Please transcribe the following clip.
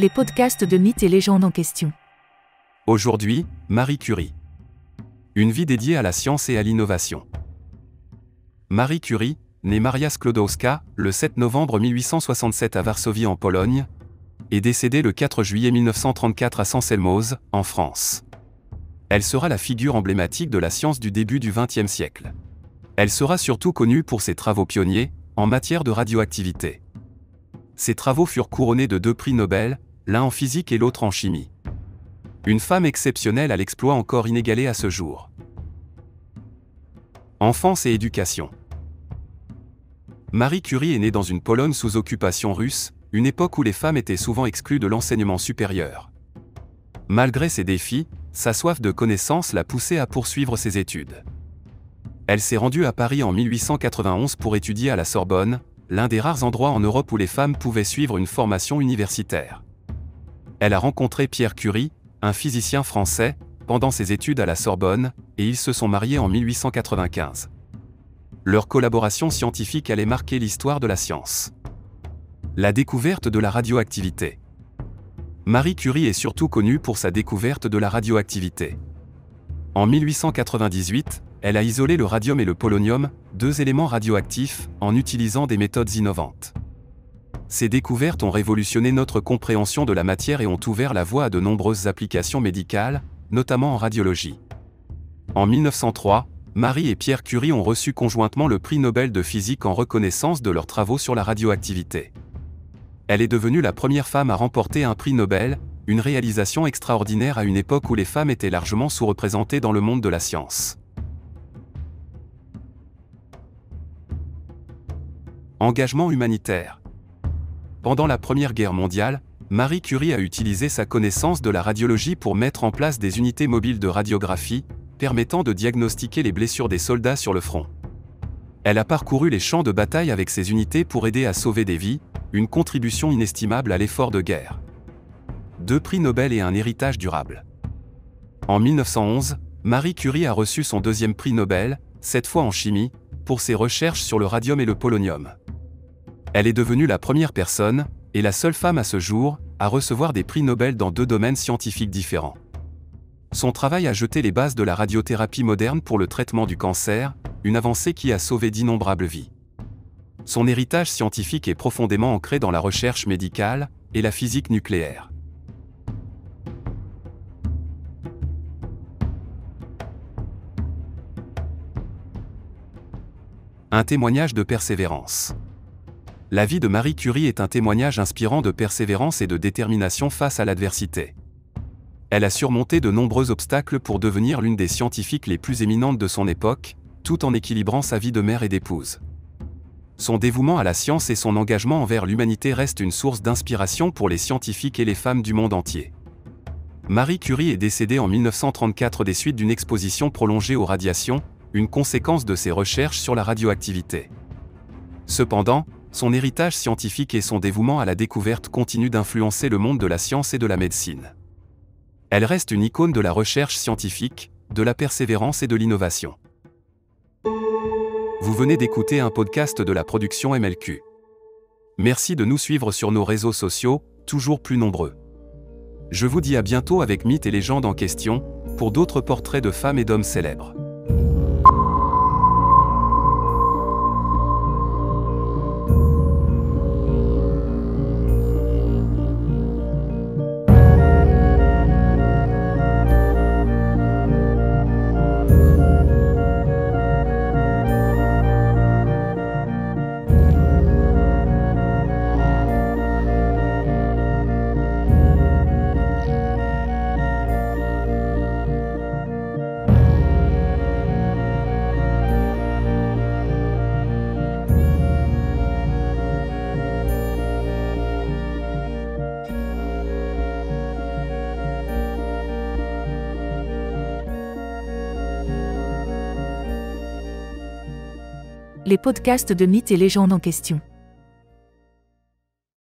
Les podcasts de mythes et légendes en question. Aujourd'hui, Marie Curie. Une vie dédiée à la science et à l'innovation. Marie Curie, née Maria Sklodowska, le 7 novembre 1867 à Varsovie en Pologne, est décédée le 4 juillet 1934 à Saint-Selmoz, en France. Elle sera la figure emblématique de la science du début du XXe siècle. Elle sera surtout connue pour ses travaux pionniers, en matière de radioactivité. Ses travaux furent couronnés de 2 prix Nobel, l'un en physique et l'autre en chimie. Une femme exceptionnelle à l'exploit encore inégalé à ce jour. Enfance et éducation. Marie Curie est née dans une Pologne sous occupation russe, une époque où les femmes étaient souvent exclues de l'enseignement supérieur. Malgré ces défis, sa soif de connaissance l'a poussée à poursuivre ses études. Elle s'est rendue à Paris en 1891 pour étudier à la Sorbonne, l'un des rares endroits en Europe où les femmes pouvaient suivre une formation universitaire. Elle a rencontré Pierre Curie, un physicien français, pendant ses études à la Sorbonne, et ils se sont mariés en 1895. Leur collaboration scientifique allait marquer l'histoire de la science. La découverte de la radioactivité. Marie Curie est surtout connue pour sa découverte de la radioactivité. En 1898, elle a isolé le radium et le polonium, 2 éléments radioactifs, en utilisant des méthodes innovantes. Ces découvertes ont révolutionné notre compréhension de la matière et ont ouvert la voie à de nombreuses applications médicales, notamment en radiologie. En 1903, Marie et Pierre Curie ont reçu conjointement le prix Nobel de physique en reconnaissance de leurs travaux sur la radioactivité. Elle est devenue la première femme à remporter un prix Nobel, une réalisation extraordinaire à une époque où les femmes étaient largement sous-représentées dans le monde de la science. Engagement humanitaire. Pendant la Première Guerre mondiale, Marie Curie a utilisé sa connaissance de la radiologie pour mettre en place des unités mobiles de radiographie, permettant de diagnostiquer les blessures des soldats sur le front. Elle a parcouru les champs de bataille avec ces unités pour aider à sauver des vies, une contribution inestimable à l'effort de guerre. 2 prix Nobel et un héritage durable. En 1911, Marie Curie a reçu son 2e prix Nobel, cette fois en chimie, pour ses recherches sur le radium et le polonium. Elle est devenue la première personne, et la seule femme à ce jour, à recevoir des prix Nobel dans 2 domaines scientifiques différents. Son travail a jeté les bases de la radiothérapie moderne pour le traitement du cancer, une avancée qui a sauvé d'innombrables vies. Son héritage scientifique est profondément ancré dans la recherche médicale et la physique nucléaire. Un témoignage de persévérance. La vie de Marie Curie est un témoignage inspirant de persévérance et de détermination face à l'adversité. Elle a surmonté de nombreux obstacles pour devenir l'une des scientifiques les plus éminentes de son époque, tout en équilibrant sa vie de mère et d'épouse. Son dévouement à la science et son engagement envers l'humanité restent une source d'inspiration pour les scientifiques et les femmes du monde entier. Marie Curie est décédée en 1934 des suites d'une exposition prolongée aux radiations, une conséquence de ses recherches sur la radioactivité. Cependant, son héritage scientifique et son dévouement à la découverte continuent d'influencer le monde de la science et de la médecine. Elle reste une icône de la recherche scientifique, de la persévérance et de l'innovation. Vous venez d'écouter un podcast de la production MLQ. Merci de nous suivre sur nos réseaux sociaux, toujours plus nombreux. Je vous dis à bientôt avec Mythes et légendes en question, pour d'autres portraits de femmes et d'hommes célèbres. Les podcasts de mythes et légendes en question.